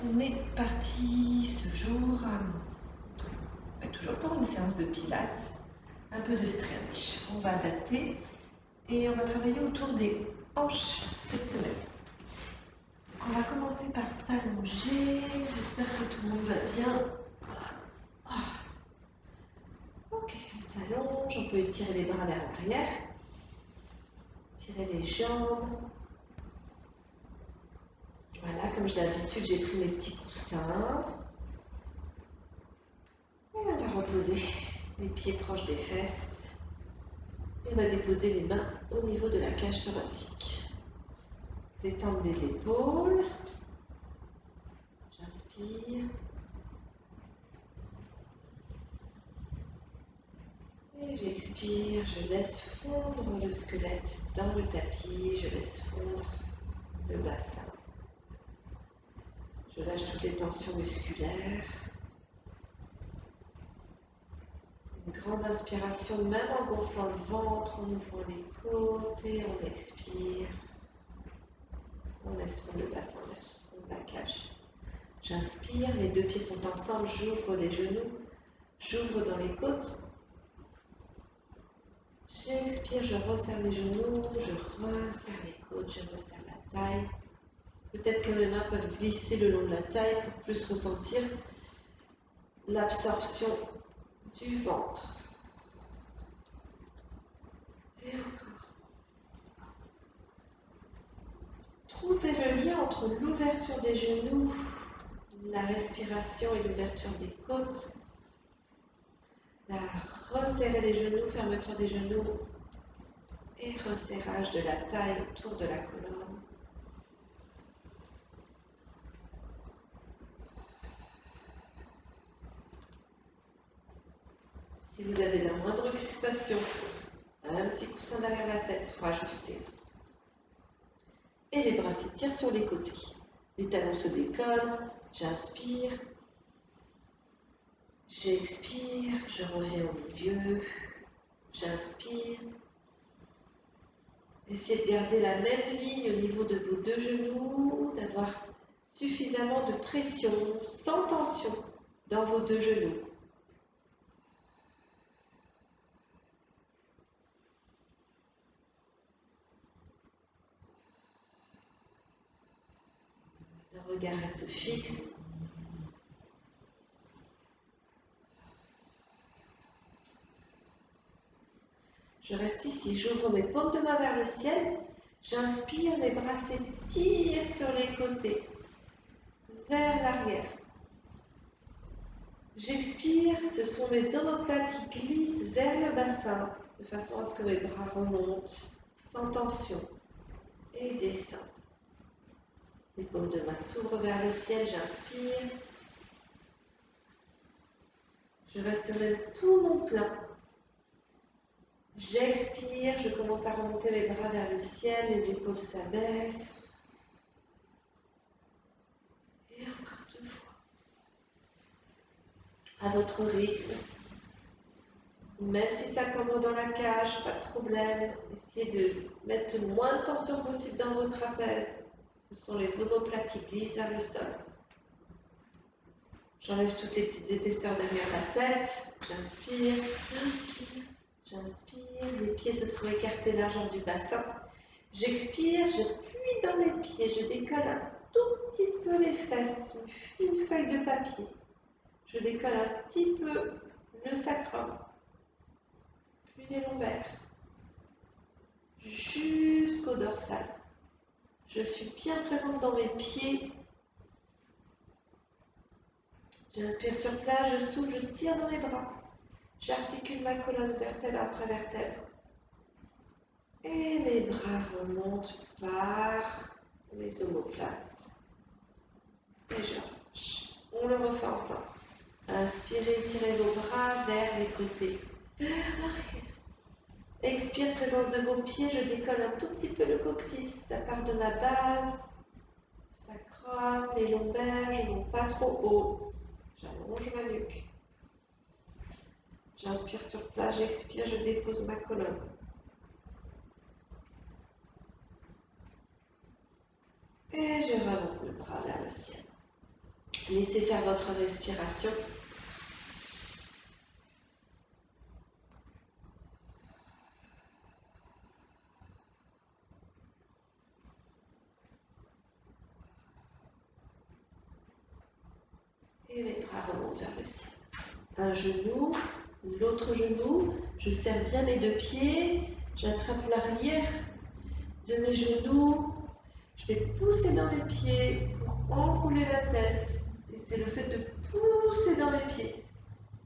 On est parti ce jour, toujours pour une séance de pilates, un peu de stretch. On va adapter et on va travailler autour des hanches cette semaine. Donc on va commencer par s'allonger. J'espère que tout le monde va bien. Ok, on s'allonge, on peut étirer les bras vers l'arrière, tirer les jambes. Voilà, comme j'ai l'habitude, j'ai pris mes petits coussins. Et on va reposer les pieds proches des fesses. Et on va déposer les mains au niveau de la cage thoracique. Détente des épaules. J'inspire. Et j'expire. Je laisse fondre le squelette dans le tapis. Je laisse fondre le bassin. Je lâche toutes les tensions musculaires. Une grande inspiration, même en gonflant le ventre, en ouvrant les côtes et on expire. On laisse fondre le bassin, on laisse fondre la cage. J'inspire, les deux pieds sont ensemble, j'ouvre les genoux, j'ouvre dans les côtes. J'expire, je resserre les genoux, je resserre les côtes, je resserre la taille. Peut-être que mes mains peuvent glisser le long de la taille pour plus ressentir l'absorption du ventre. Et encore. Trouvez le lien entre l'ouverture des genoux, la respiration et l'ouverture des côtes. Resserrer les genoux, fermeture des genoux et resserrage de la taille autour de la colonne. Si vous avez la moindre crispation, un petit coussin derrière la tête pour ajuster. Et les bras s'étirent sur les côtés. Les talons se décollent, j'inspire. J'expire, je reviens au milieu. J'inspire. Essayez de garder la même ligne au niveau de vos deux genoux, d'avoir suffisamment de pression, sans tension, dans vos deux genoux. Le regard reste fixe. Je reste ici, j'ouvre mes paumes de main vers le ciel. J'inspire, mes bras s'étirent sur les côtés, vers l'arrière. J'expire, ce sont mes omoplates qui glissent vers le bassin, de façon à ce que mes bras remontent, sans tension, et descendent. Les paumes de main s'ouvrent vers le ciel, j'inspire. Je resterai tout mon plein. J'expire, je commence à remonter mes bras vers le ciel, les épaules s'abaissent. Et encore deux fois. À votre rythme. Même si ça commande dans la cage, pas de problème. Essayez de mettre le moins de tension possible dans vos trapèzes. Ce sont les omoplates qui glissent vers le sol. J'enlève toutes les petites épaisseurs derrière la tête. J'inspire, j'inspire, j'inspire. Les pieds se sont écartés largeur du bassin. J'expire, je plie dans mes pieds. Je décolle un tout petit peu les fesses, une feuille de papier. Je décolle un petit peu le sacrum, puis les lombaires, jusqu'au dorsal. Je suis bien présente dans mes pieds. J'inspire sur place, je souffle, je tire dans les bras. J'articule ma colonne vertèbre après vertèbre. Et mes bras remontent par les omoplates. Et je relâche. On le refait ensemble. Inspirez, tirez vos bras vers les côtés, vers l'arrière. Expire, présence de vos pieds, je décolle un tout petit peu le coccyx. Ça part de ma base, sacrum, les lombaires, je ne monte pas trop haut. J'allonge ma nuque. J'inspire sur place, j'expire, je dépose ma colonne. Et je remonte le bras vers le ciel. Laissez faire votre respiration. Et mes bras remontent vers le ciel. Un genou, l'autre genou. Je serre bien mes deux pieds. J'attrape l'arrière de mes genoux. Je vais pousser dans mes pieds pour enrouler la tête. Et c'est le fait de pousser dans mes pieds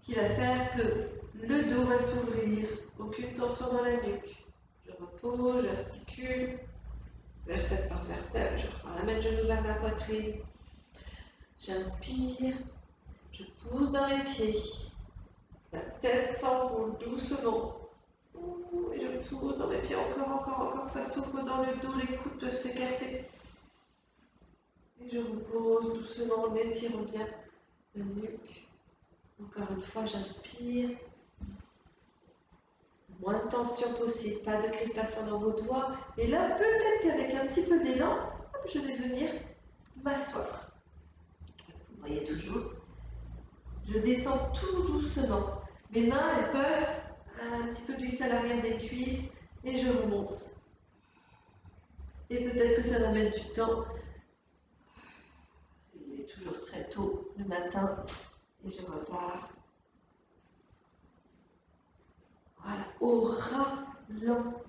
qui va faire que le dos va s'ouvrir. Aucune tension dans la nuque. Je repose, j'articule, vertèbre par vertèbre. Je ramène le genou vers ma poitrine. J'inspire. Je pousse dans les pieds. La tête s'enroule doucement. Et je pousse dans mes pieds encore. Ça souffle dans le dos, les coudes peuvent s'écarter. Et je repose doucement, on étire bien la nuque. Encore une fois, j'inspire. Moins de tension possible, pas de crispation dans vos doigts. Et là, peut-être qu'avec un petit peu d'élan, je vais venir m'asseoir. Vous voyez toujours. Je descends tout doucement. Mes mains, elles peuvent un petit peu glisser à l'arrière des cuisses et je remonte. Et peut-être que ça va mettre du temps. Il est toujours très tôt le matin et je repars. Voilà, au ralenti.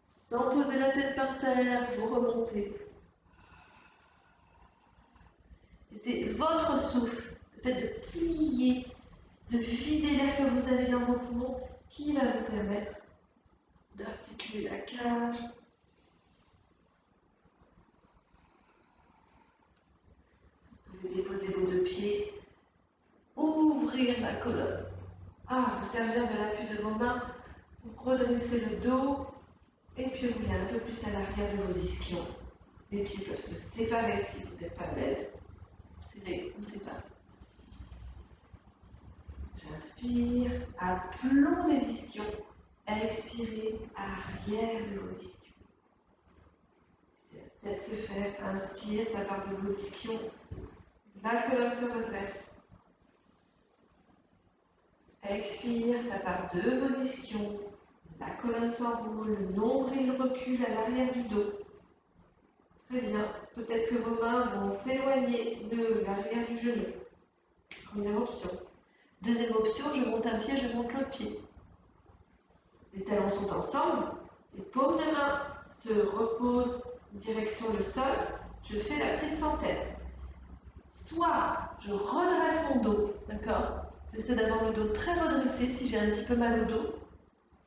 Sans poser la tête par terre, vous remontez. Et c'est votre souffle, le fait de plier, de vider l'air que vous avez dans vos poumons, qui va vous permettre d'articuler la cage. Vous pouvez déposer vos deux pieds, ouvrir la colonne. Vous servir de l'appui de vos mains pour redresser le dos et puis rouler un peu plus à l'arrière de vos ischions. Les pieds peuvent se séparer si vous n'êtes pas à l'aise. On sépare. J'inspire à plomb des ischions. Expirez arrière de vos ischions. La tête se fait. Inspire, ça part de vos ischions. La colonne se redresse. Expire, ça part de vos ischions. La colonne s'enroule, le nombril recule à l'arrière du dos. Très bien. Peut-être que vos mains vont s'éloigner de l'arrière du genou. Première option. Deuxième option, je monte un pied, je monte l'autre pied. Les talons sont ensemble. Les paumes de main se reposent direction le sol. Je fais la petite centaine. Soit je redresse mon dos, d'accord? J'essaie d'avoir le dos très redressé si j'ai un petit peu mal au dos.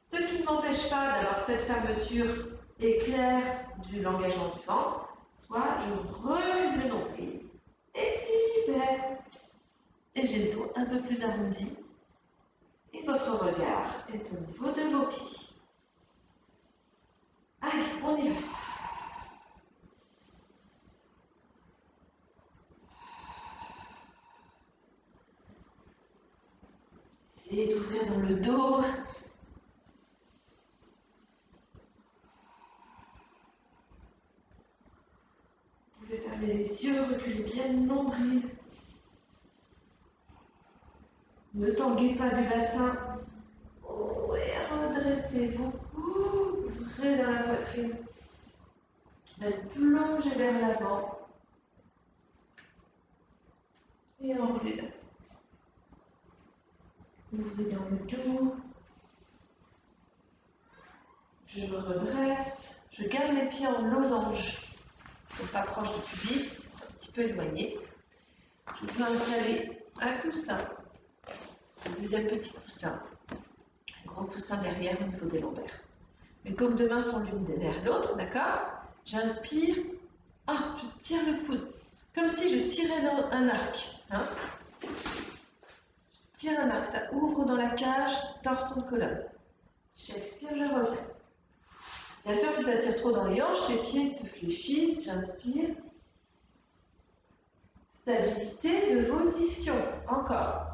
Ce qui ne m'empêche pas d'avoir cette fermeture éclair de l'engagement du ventre. Soit je recule le nombril. Et puis j'y vais. Et j'ai le dos un peu plus arrondi. Et votre regard est au niveau de vos pieds. Allez, on y va. Essayez d'ouvrir dans le dos. Vous pouvez fermer les yeux, reculer bien le nombril. Ne tanguez pas du bassin. Et redressez-vous. Ouvrez dans la poitrine. Plongez vers l'avant. Et enroulez la tête. Ouvrez dans le dos. Je me redresse. Je garde mes pieds en losange. Ils ne sont pas proches du pubis, ils sont un petit peu éloignés. Je peux installer un coussin, un deuxième petit coussin, un gros coussin derrière au niveau des lombaires. Mes paumes de main sont l'une vers l'autre, d'accord? J'inspire. Je tire le coude, comme si je tirais dans un arc. Je tire un arc, ça ouvre dans la cage, torsion de colonne. J'expire, je reviens. Bien sûr, si ça tire trop dans les hanches, les pieds se fléchissent, j'inspire. Stabilité de vos ischions, encore.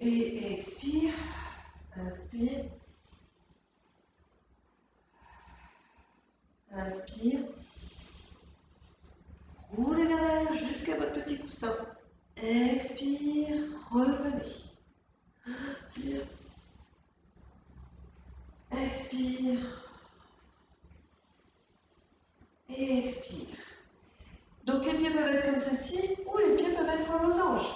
Et expire, inspire. Inspire. Roulez vers l'arrière jusqu'à votre petit coussin. Expire, revenez. Inspire. Expire. Et expire. Donc les pieds peuvent être comme ceci ou les pieds peuvent être en losange.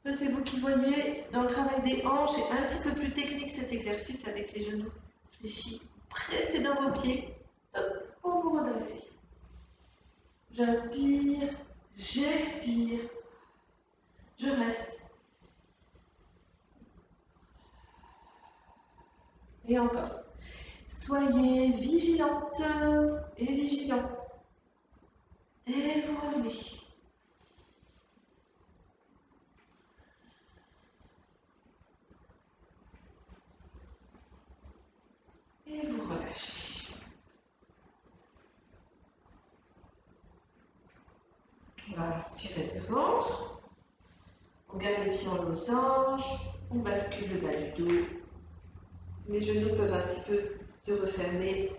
Ça c'est vous qui voyez. Dans le travail des hanches, c'est un petit peu plus technique cet exercice avec les genoux fléchis. Pressez dans vos pieds. Hop, pour vous redresser. J'inspire, j'expire, je reste. Et encore. Soyez vigilante et vigilant. Et vous revenez. Et vous relâchez. On va inspirer le ventre. On garde les pieds en losange. On bascule le bas du dos. Mes genoux peuvent un petit peu se refermer.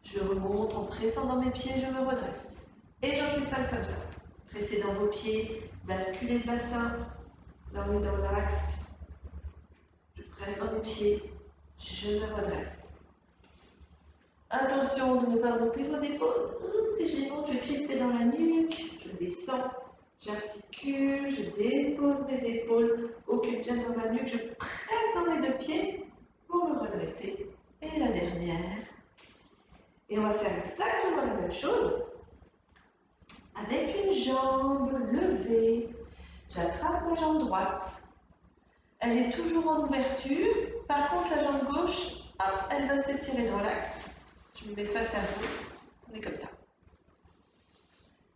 Je remonte en pressant dans mes pieds, je me redresse. Et j'en fais ça comme ça. Pressez dans vos pieds, basculez le bassin. Là, on est dans l'axe. Je presse dans mes pieds, je me redresse. Attention de ne pas monter vos épaules. Si je les monte, je vais crisper dans la nuque. Je descends, j'articule, je dépose mes épaules, occupe bien dans ma nuque. Je presse dans mes deux pieds pour me redresser. Et la dernière. Et on va faire exactement la même chose avec une jambe levée. J'attrape ma jambe droite. Elle est toujours en ouverture. Par contre, la jambe gauche, hop, elle va s'étirer dans l'axe. Je me mets face à vous. On est comme ça.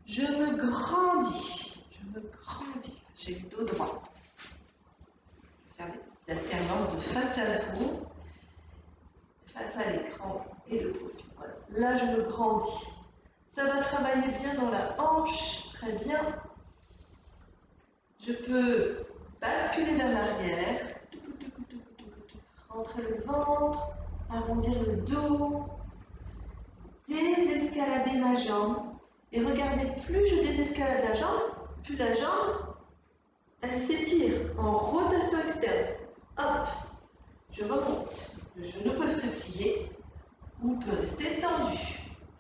Je me grandis. Je me grandis. J'ai le dos droit. Je vais faire des petites alternances de face à vous, face à l'écran et de profil. Voilà. Là, je me grandis. Ça va travailler bien dans la hanche. Très bien. Je peux basculer vers l'arrière. Rentrer le ventre. Arrondir le dos. Désescalader ma jambe. Et regardez, plus je désescalade la jambe, plus la jambe, elle s'étire en rotation externe. Hop, je remonte. Le genou peut se plier ou peut rester tendu.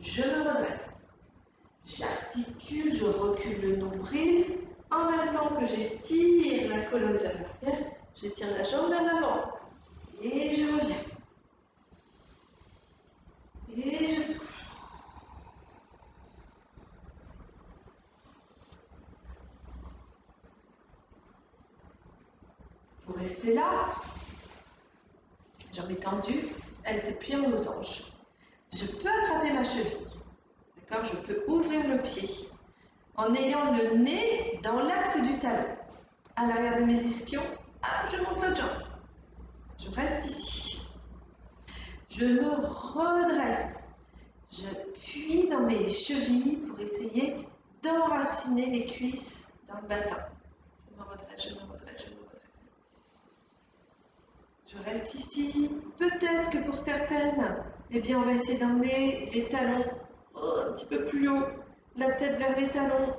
Je me redresse. J'articule, je recule le nombril. En même temps que j'étire la colonne vers l'arrière, j'étire la jambe vers l'avant. Et je reviens. Et je souffle. Vous restez là. Jambe étendue, elle se plie en losange. Je peux attraper ma cheville. D'accord? Je peux ouvrir le pied en ayant le nez dans l'axe du talon. À l'arrière de mes ischions, je monte l'autre jambe. Je reste ici. Je me redresse. J'appuie dans mes chevilles pour essayer d'enraciner mes cuisses dans le bassin. Je me redresse, je me redresse, je me redresse. Je reste ici. Peut-être que pour certaines, eh bien, on va essayer d'emmener les talons un petit peu plus haut, la tête vers les talons.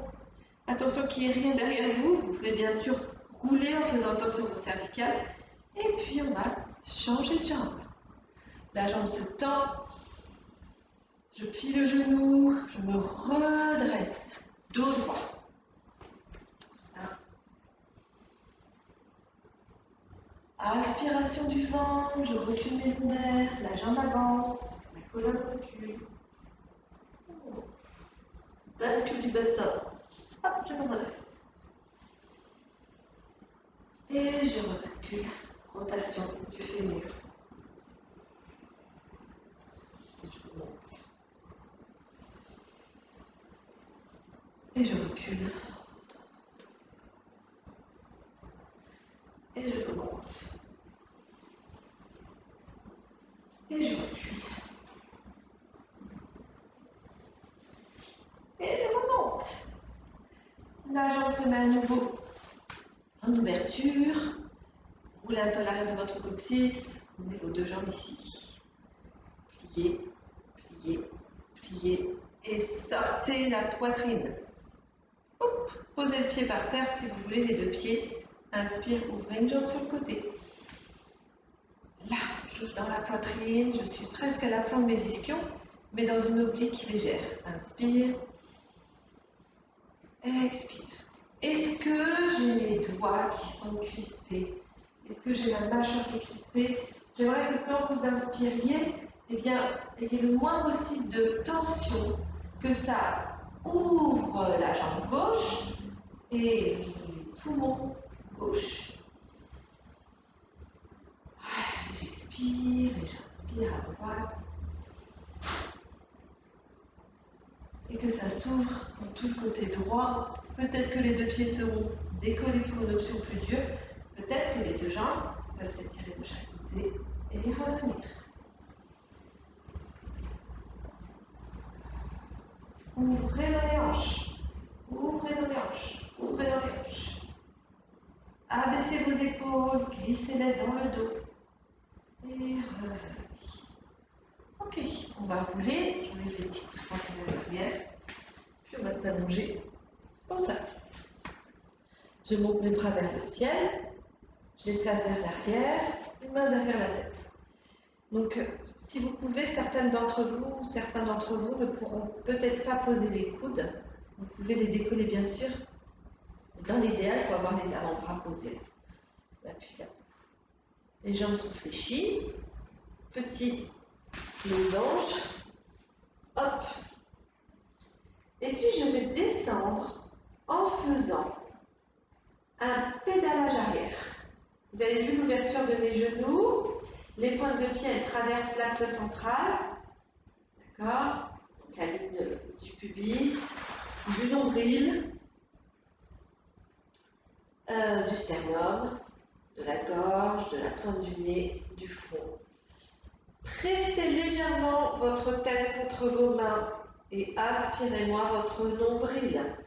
Attention qu'il n'y ait rien derrière vous. Vous pouvez bien sûr rouler en faisant attention aux cervicales. Et puis, on va changer de jambe. La jambe se tend. Je plie le genou. Je me redresse. Dos droit. Comme ça. Aspiration du vent. Je recule mes lombaires. La jambe avance. La colonne recule. Bascule du bassin. Hop, je me redresse. Et je rebascule. Rotation du fémur. Et je remonte. Et je recule. Et je remonte. Et je recule. Et je remonte. La jambe se met à nouveau en ouverture. Roulez un peu l'arrière de votre coccyx. Mettez vos deux jambes ici. Pliez, pliez, pliez et sortez la poitrine. Hop, posez le pied par terre si vous voulez, les deux pieds. Inspire, ouvrez une jambe sur le côté. Là, j'ouvre dans la poitrine, je suis presque à l'aplomb de mes ischions, mais dans une oblique légère. Inspire, expire. Est-ce que j'ai mes doigts qui sont crispés? Est-ce que j'ai ma mâchoire qui est crispée? J'aimerais que quand vous inspiriez, eh bien, il y ait le moins possible de tension, que ça ouvre la jambe gauche et les poumons gauche. Voilà, j'expire et j'inspire à droite. Et que ça s'ouvre dans tout le côté droit. Peut-être que les deux pieds seront décollés pour une option plus dure. Peut-être que les deux jambes peuvent s'étirer de chaque côté et revenir. Ouvrez dans les hanches. Ouvrez dans les hanches. Ouvrez dans les hanches. Abaissez vos épaules, glissez-les dans le dos. Et revenez. Ok, on va rouler. J'enlève les petits coussins qui viennent derrière. Puis on va s'allonger au sol. Je monte mes bras vers le ciel. Je les place vers l'arrière, une main derrière la tête. Donc, si vous pouvez, certains d'entre vous ne pourront peut-être pas poser les coudes. Vous pouvez les décoller, bien sûr. Dans l'idéal, il faut avoir les avant-bras posés. L'appui de la peau. Les jambes sont fléchies. Petit losange. Hop. Et puis, je vais descendre en faisant un pédalage arrière. Vous avez vu l'ouverture de mes genoux. Les pointes de pied, elles traversent l'axe central. D'accord? Donc la ligne du pubis, du nombril, du sternum, de la gorge, de la pointe du nez, du front. Pressez légèrement votre tête contre vos mains et aspirez-moi votre nombril.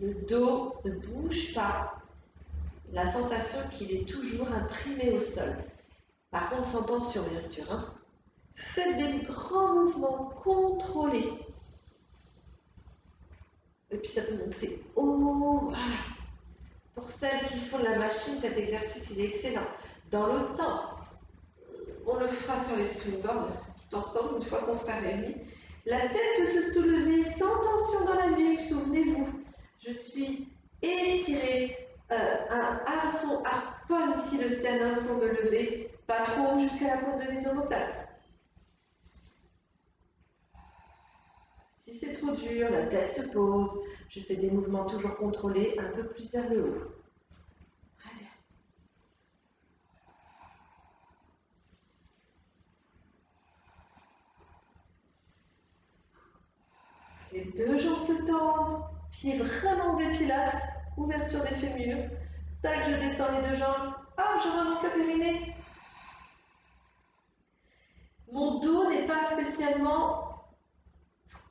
Le dos ne bouge pas. La sensation qu'il est toujours imprimé au sol. Par contre, sans tension, bien sûr. Hein. Faites des grands mouvements contrôlés. Et puis ça peut monter haut. Voilà. Pour celles qui font de la machine, cet exercice il est excellent. Dans l'autre sens, on le fera sur les springboards tout ensemble, une fois qu'on sera réunis. La tête peut se soulever sans tension dans la nuque, souvenez-vous. Je suis étirée, un hameçon harponne ici le sternum pour me lever, pas trop jusqu'à la pointe de mes omoplates. Si c'est trop dur, la tête se pose, je fais des mouvements toujours contrôlés, un peu plus vers le haut. Très bien. Les deux jambes se tendent, pieds vraiment des pilates, ouverture des fémurs. Tac, je descends les deux jambes. Hop, je remonte le périnée. Mon dos n'est pas spécialement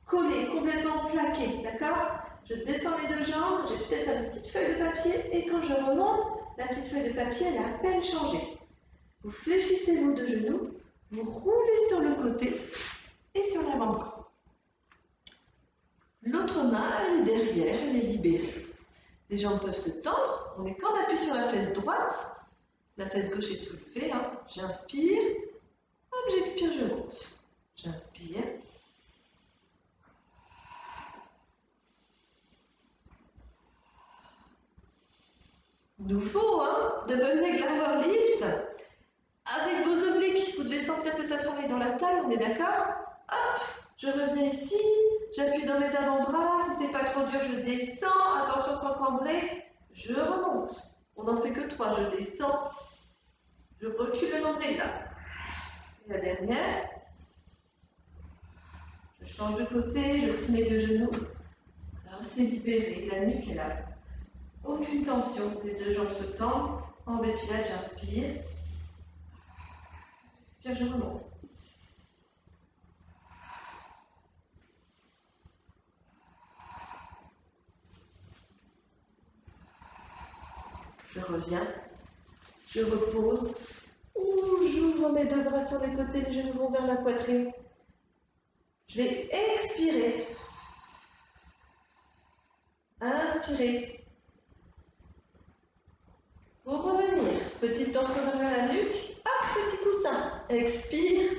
collé, complètement plaqué, d'accord? Je descends les deux jambes, j'ai peut-être une petite feuille de papier et quand je remonte, la petite feuille de papier, elle a à peine changé. Vous fléchissez vos deux genoux, vous roulez sur le côté et sur l'avant-bras. L'autre main, elle est derrière, elle est libérée. Les jambes peuvent se tendre, mais quand on appuie sur la fesse droite, la fesse gauche est soulevée, hein. J'inspire, hop, j'expire, je monte. J'inspire. Nouveau, hein, de Double Glamour Lift. Avec vos obliques, vous devez sentir que ça travaille dans la taille, on est d'accord? Hop, je reviens ici, j'appuie dans mes avant-bras, si c'est pas trop dur, je descends, attention sans cambrer, je remonte. On n'en fait que 3, je descends, je recule le nombril là. Et la dernière, je change de côté, je plie mes deux genoux. Alors c'est libéré, la nuque est là. Aucune tension, les deux jambes se tendent. En bépilage, j'inspire. J'expire, je remonte. Je reviens, je repose. J'ouvre mes deux bras sur les côtés, les genoux vont vers la poitrine. Je vais expirer. Inspirer. Pour revenir, petite tension vers la nuque. Hop, petit coussin. Expire.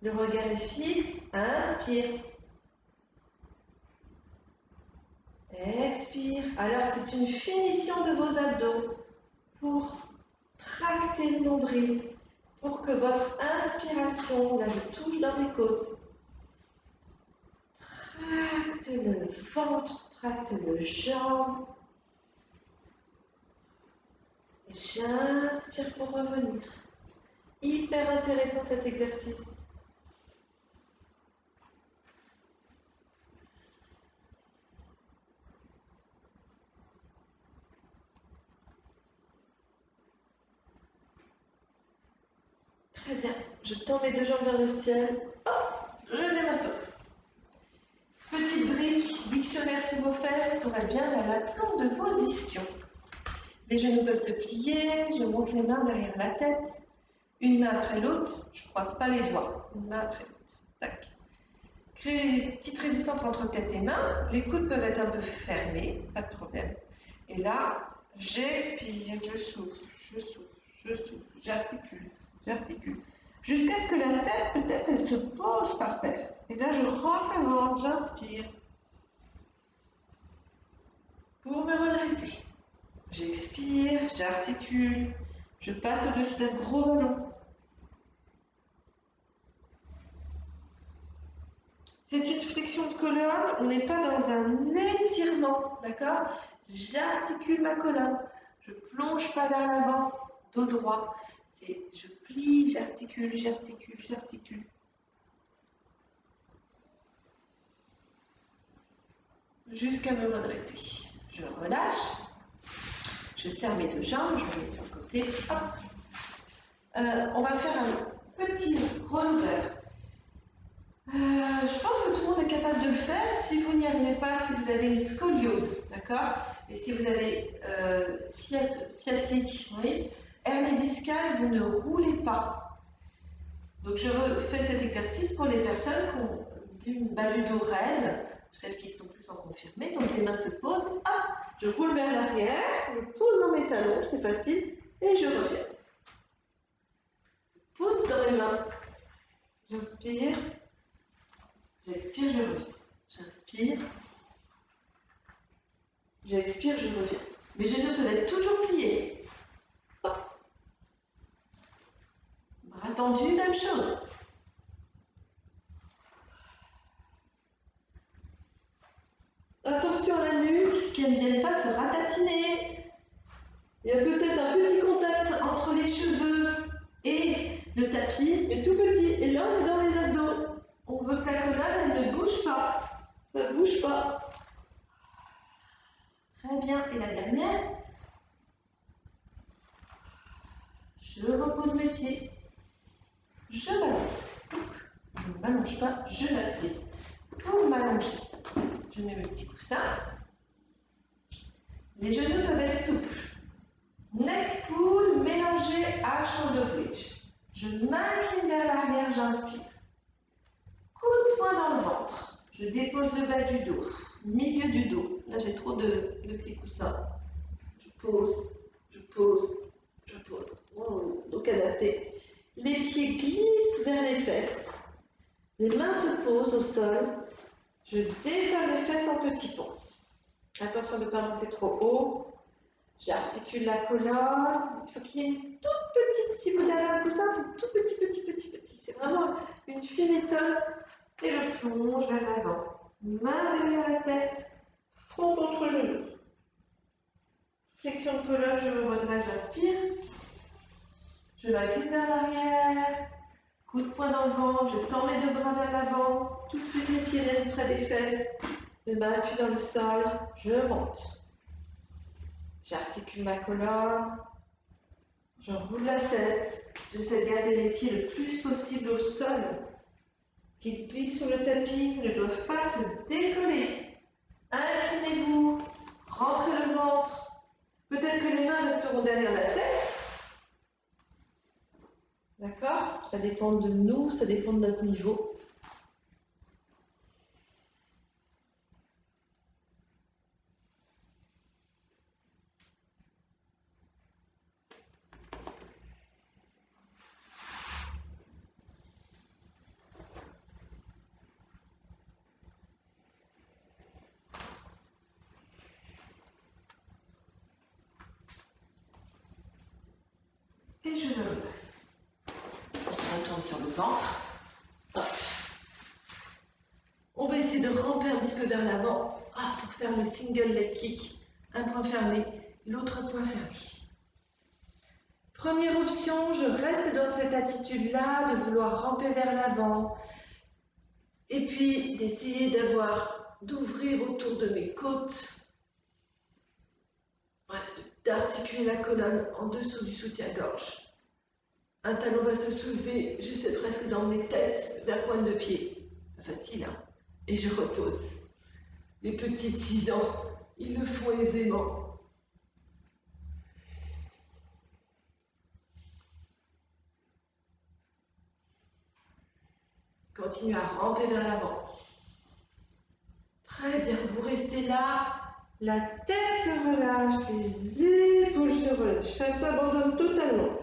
Le regard est fixe. Inspire. Expire. Alors, c'est une finition de vos abdos pour tracter le nombril, pour que votre inspiration, là je touche dans les côtes, tracte le ventre, tracte le jambe. Et j'inspire pour revenir. Hyper intéressant cet exercice. Très bien. Je tends mes deux jambes vers le ciel. Hop, je vais m'asseoir. Petite brique, dictionnaire sur vos fesses pour être bien à l'aplomb de vos ischions. Les genoux peuvent se plier, je monte les mains derrière la tête. Une main après l'autre, je ne croise pas les doigts. Une main après l'autre. Tac. Créez une petite résistance entre tête et main. Les coudes peuvent être un peu fermés, pas de problème. Et là, j'expire, je souffle, je souffle, je souffle, j'articule, j'articule. Jusqu'à ce que la tête, peut-être, elle se pose par terre. Et là, je rentre le ventre, j'inspire. Pour me redresser. J'expire, j'articule, je passe au-dessus d'un gros ballon. C'est une flexion de colonne, on n'est pas dans un étirement, d'accord? J'articule ma colonne, je plonge pas vers l'avant, dos droit. Je plie, j'articule, j'articule, j'articule. Jusqu'à me redresser. Je relâche, je serre mes deux jambes, je me mets sur le côté. Hop. On va faire un petit roller. Je pense que tout le monde est capable de le faire. Si vous n'y arrivez pas, si vous avez une scoliose, d'accord? Et si vous avez sciatique, oui, hernie discale, vous ne roulez pas. Donc je fais cet exercice pour les personnes qui ont du dos raide, ou celles qui sont plus en confirmé. Donc les mains se posent, hop, je roule vers l'arrière, je pousse dans mes talons, c'est facile, et je reviens. Je pousse dans mes mains. J'inspire. J'expire, je reviens. J'inspire. J'expire, je reviens. Mes genoux peuvent être toujours pliés. Hop. Bras tendus, même chose. Attention à la nuque, qu'elle ne vienne pas se ratatiner. Il y a peut-être un petit contact entre les cheveux et le tapis, mais tout petit. Et là, on est dans les abdos. On veut que la colonne, elle ne bouge pas. Ça ne bouge pas. Très bien. Et la dernière. Je repose mes pieds. Je m'allonge. Je ne m'allonge pas, je m'assieds. Pour m'allonger, je mets mes petits coussins. Les genoux peuvent être souples. Neck pull mélangé à shoulder bridge. Je m'incline vers l'arrière, j'inspire. Coup de poing dans le ventre. Je dépose le bas du dos, milieu du dos. Là, j'ai trop de petits coussins. Je pose, je pose, je pose. Wow. Donc, adapté. Les pieds glissent vers les fesses. Les mains se posent au sol. Je dévale les fesses en petits ponts. Attention de ne pas monter trop haut. J'articule la colonne. Il faut qu'il y ait une toute petite, si vous avez un coussin, c'est tout petit, petit, petit, petit. C'est vraiment une fine étole. Et je plonge vers l'avant. Main derrière la tête, front contre genou. Flexion de colonne, je me redresse, j'inspire. Je m'incline vers l'arrière. Coup de poing dans le ventre, je tends mes deux bras vers l'avant. Tout de suite, mes pieds viennent près des fesses. Mes mains appuient dans le sol. Je monte. J'articule ma colonne. Je roule la tête. J'essaie de garder les pieds le plus possible au sol. Qu'ils glissent sur le tapis, ne doivent pas se décoller. Inclinez-vous. Rentrez le ventre. Peut-être que les mains resteront derrière la tête. D'accord? Ça dépend de nous, ça dépend de notre niveau. Et je le redresse. On se retourne sur le ventre. Hop. On va essayer de ramper un petit peu vers l'avant pour faire le single leg kick. Un point fermé, l'autre point fermé. Première option, je reste dans cette attitude-là de vouloir ramper vers l'avant. Et puis d'essayer d'ouvrir autour de mes côtes. Voilà, d'articuler la colonne en dessous du soutien-gorge. Un talon va se soulever, j'essaie presque d'emmener tête vers pointe de pied. Pas facile, hein? Et je repose. Les petits de 6 ans, ils le font aisément. Continuez à ramper vers l'avant. Très bien, vous restez là. La tête se relâche, les épaules se relâchent, ça s'abandonne totalement.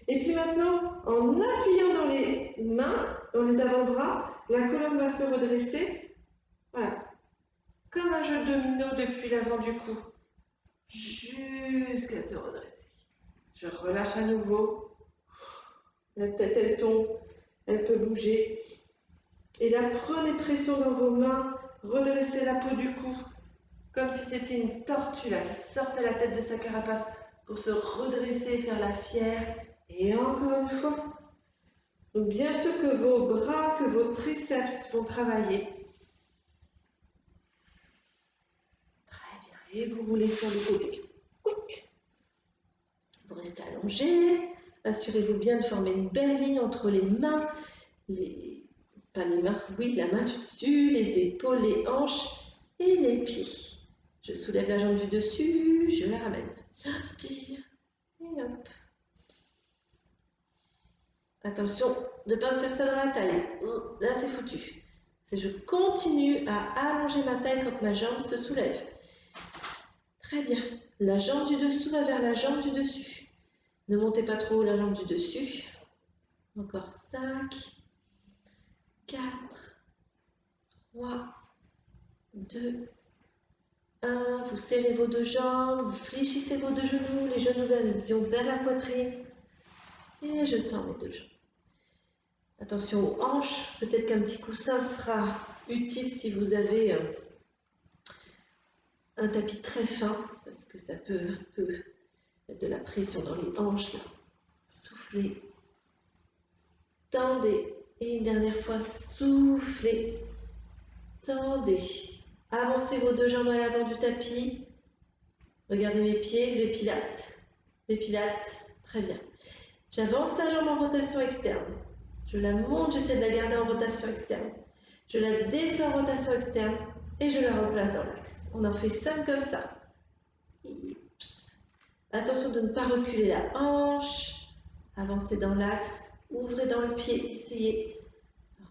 Et puis maintenant, en appuyant dans les mains, dans les avant-bras, la colonne va se redresser. Voilà. Comme un jeu de domino depuis l'avant du cou. Jusqu'à se redresser. Je relâche à nouveau. La tête, elle tombe. Elle peut bouger. Et là, prenez pression dans vos mains. Redressez la peau du cou. Comme si c'était une tortue là qui sortait la tête de sa carapace pour se redresser et faire la fière. Et encore une fois. Donc bien sûr que vos bras, que vos triceps vont travailler. Très bien. Et vous roulez sur le côté. Vous restez allongé. Assurez-vous bien de former une belle ligne entre les mains. Pas les mains, oui, la main du dessus, les épaules, les hanches et les pieds. Je soulève la jambe du dessus, je la ramène. J'inspire et hop. Attention de ne pas me faire ça dans la taille. Là, c'est foutu. C'est je continue à allonger ma taille quand ma jambe se soulève. Très bien. La jambe du dessous va vers la jambe du dessus. Ne montez pas trop la jambe du dessus. Encore 5, 4, 3, 2, 1. Vous serrez vos deux jambes, vous fléchissez vos deux genoux, les genoux vont vers la poitrine. Et je tends mes deux jambes. Attention aux hanches, peut-être qu'un petit coussin sera utile si vous avez un tapis très fin, parce que ça peut mettre de la pression dans les hanches. Là. Soufflez, tendez, et une dernière fois, soufflez, tendez. Avancez vos deux jambes à l'avant du tapis. Regardez mes pieds, V-Pilates, très bien. J'avance la jambe en rotation externe. Je la monte, j'essaie de la garder en rotation externe. Je la descends en rotation externe et je la replace dans l'axe. On en fait 5 comme ça. Attention de ne pas reculer la hanche. Avancez dans l'axe, ouvrez dans le pied, essayez.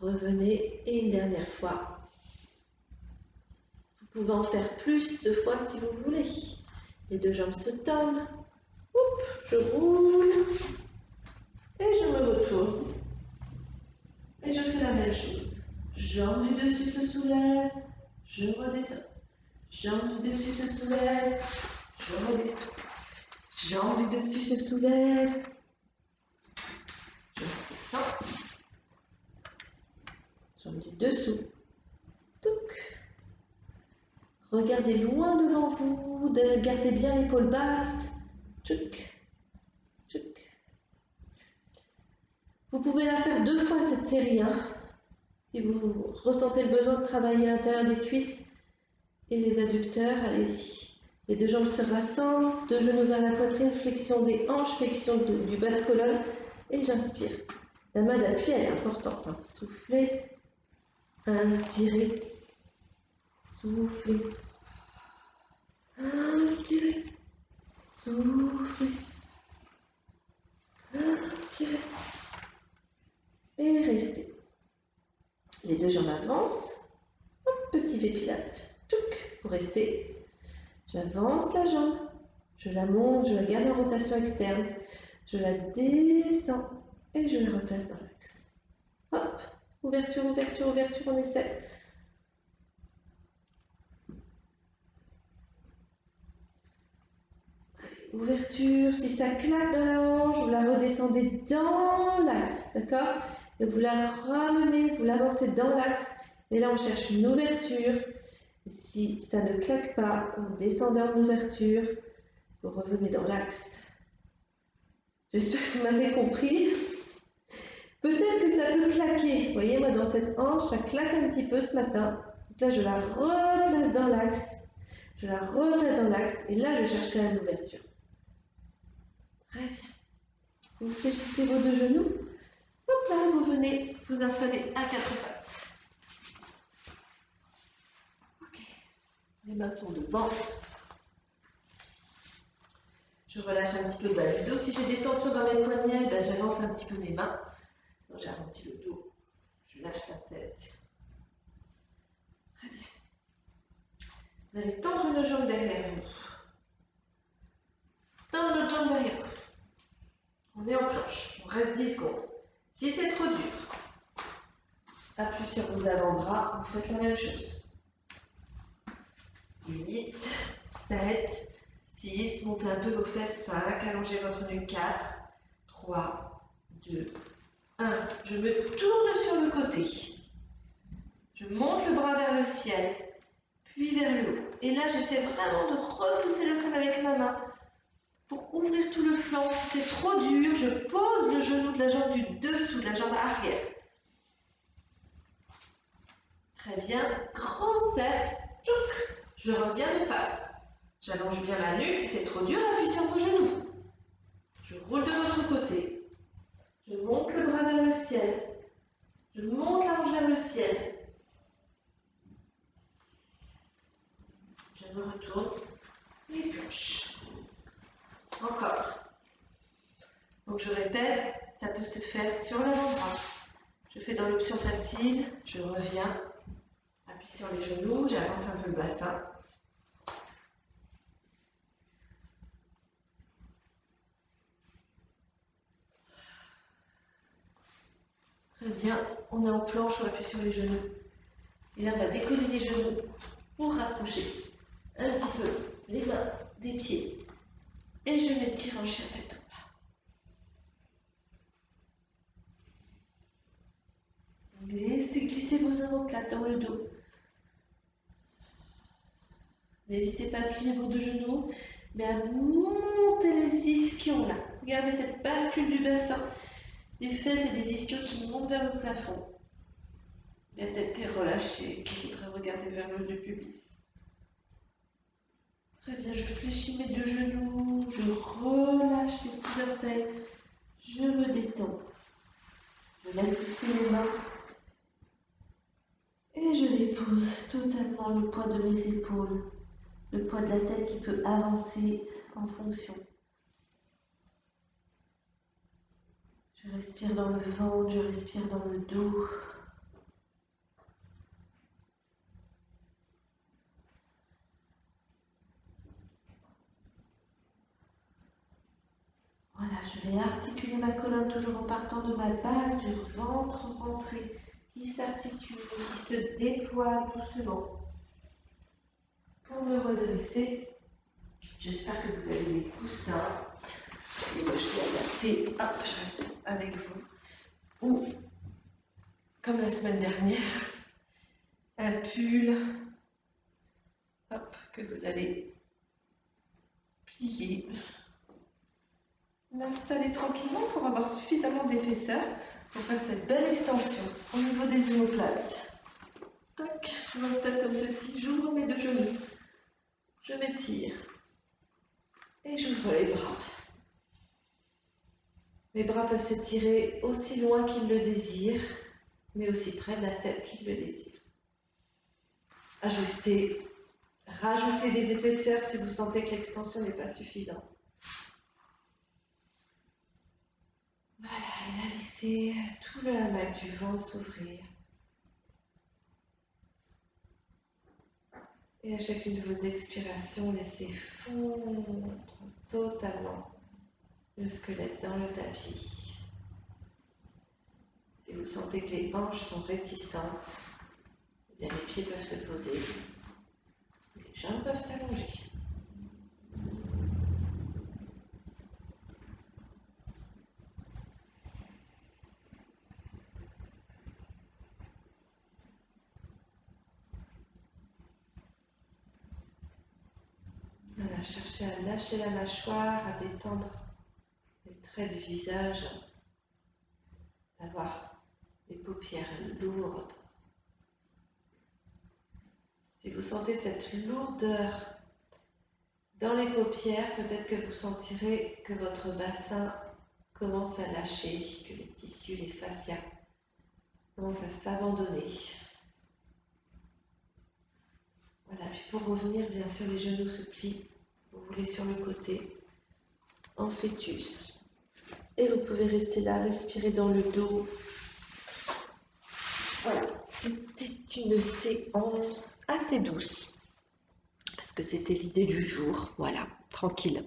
Revenez et une dernière fois. Vous pouvez en faire plus de fois si vous voulez. Les deux jambes se tendent. Oups, je roule. Et je me retourne. Et je fais la même chose. Jambe du dessus se soulève, je redescends. Jambe du dessus se soulève, je redescends. Jambe du dessus se soulève, je redescends. Jambe du dessous. Touc. Regardez loin devant vous, gardez bien l'épaule basse. Tchouk. Tchouk. Vous pouvez la faire 2 fois cette série. Si vous ressentez le besoin de travailler l'intérieur des cuisses et les adducteurs, allez-y. Les deux jambes se rassemblent, deux genoux vers la poitrine, flexion des hanches, flexion du bas de colonne et j'inspire. La main d'appui, elle est importante. Soufflez, inspirez, soufflez, inspirez, soufflez, inspirez. pilates. Touc, pour rester. J'avance la jambe, je la monte, je la garde en rotation externe, je la descends et je la replace dans l'axe. Hop, ouverture, ouverture, ouverture, on essaie. Ouverture, si ça claque dans la hanche, vous la redescendez dans l'axe, d'accord? Et vous la ramenez, vous l'avancez dans l'axe. Et là, on cherche une ouverture. Si ça ne claque pas, vous descendez en ouverture, vous revenez dans l'axe. J'espère que vous m'avez compris. Peut-être que ça peut claquer. Vous voyez, moi, dans cette hanche, ça claque un petit peu ce matin. Donc là, je la replace dans l'axe. Je la replace dans l'axe. Et là, je cherche quand même l'ouverture. Très bien. Vous fléchissez vos deux genoux. Hop là, vous venez vous installer à quatre pattes. Ok. Les mains sont devant. Je relâche un petit peu le bas du dos. Si j'ai des tensions dans mes poignets, ben, j'avance un petit peu mes mains. Sinon, j'arrondis le dos. Je lâche la tête. Très bien. Vous allez tendre une jambe derrière vous. Tendre l'autre jambe derrière vous. On est en planche. On reste 10 secondes. Si c'est trop dur, appuyez sur vos avant-bras. Vous faites la même chose. 8, 7, 6. Montez un peu vos fesses. 5. Allongez votre nuque. 4, 3, 2, 1. Je me tourne sur le côté. Je monte le bras vers le ciel, puis vers le haut. Et là, j'essaie vraiment de repousser le sol avec ma main pour ouvrir tout le flanc. Si c'est trop dur, je pose le genou de la jambe du dessous, de la jambe arrière. Très bien. Grand cercle. Je reviens de face. J'allonge bien ma nuque. Si c'est trop dur, appuyez sur vos genoux. Je roule de l'autre côté. Je monte le bras vers le ciel. Je monte la hanche vers le ciel. Je me retourne et planche. Encore. Donc je répète, ça peut se faire sur l'avant-bras. Je fais dans l'option facile, je reviens, appuie sur les genoux, j'avance un peu le bassin. Très bien, on est en planche, on appuie sur les genoux. Et là, on va décoller les genoux pour rapprocher un petit peu les mains des pieds. Et je m'étire en chien tête en bas. Laissez glisser vos omoplates dans le dos. N'hésitez pas à plier vos deux genoux, mais à monter les ischions là. Regardez cette bascule du bassin, des fesses et des ischions qui montent vers le plafond. La tête est relâchée, qui voudrait regarder vers le haut du pubis. Très bien, je fléchis mes deux genoux, je relâche les petits orteils, je me détends. Je laisse pousser les mains et je dépose totalement le poids de mes épaules, le poids de la tête qui peut avancer en fonction. Je respire dans le ventre, je respire dans le dos. Voilà, je vais articuler ma colonne toujours en partant de ma base du ventre rentré qui s'articule, qui se déploie doucement. Pour me redresser, j'espère que vous avez des coussins. Et moi, je vais adapter. Hop, je reste avec vous. Ou, comme la semaine dernière, un pull. Hop, que vous allez plier. L'installer tranquillement pour avoir suffisamment d'épaisseur pour faire cette belle extension au niveau des omoplates. Tac, je m'installe comme ceci, j'ouvre mes deux genoux, je m'étire et j'ouvre les bras. Mes bras peuvent s'étirer aussi loin qu'ils le désirent, mais aussi près de la tête qu'ils le désirent. Ajustez, rajoutez des épaisseurs si vous sentez que l'extension n'est pas suffisante. Voilà, et là, laissez tout le hamac du ventre s'ouvrir. Et à chacune de vos expirations, laissez fondre totalement le squelette dans le tapis. Si vous sentez que les hanches sont réticentes, eh bien les pieds peuvent se poser, les jambes peuvent s'allonger. Voilà, cherchez à lâcher la mâchoire, à détendre les traits du visage, d'avoir les paupières lourdes. Si vous sentez cette lourdeur dans les paupières, peut-être que vous sentirez que votre bassin commence à lâcher, que les tissus, les fascias commencent à s'abandonner. Voilà, puis pour revenir, bien sûr, les genoux se plient. Vous roulez sur le côté, en fœtus. Et vous pouvez rester là, respirer dans le dos. Voilà, c'était une séance assez douce. Parce que c'était l'idée du jour. Voilà, tranquille.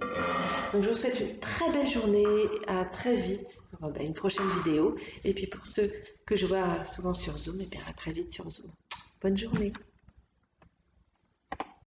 Donc je vous souhaite une très belle journée. À très vite pour une prochaine vidéo. Et puis pour ceux que je vois souvent sur Zoom, et bien à très vite sur Zoom. Bonne journée.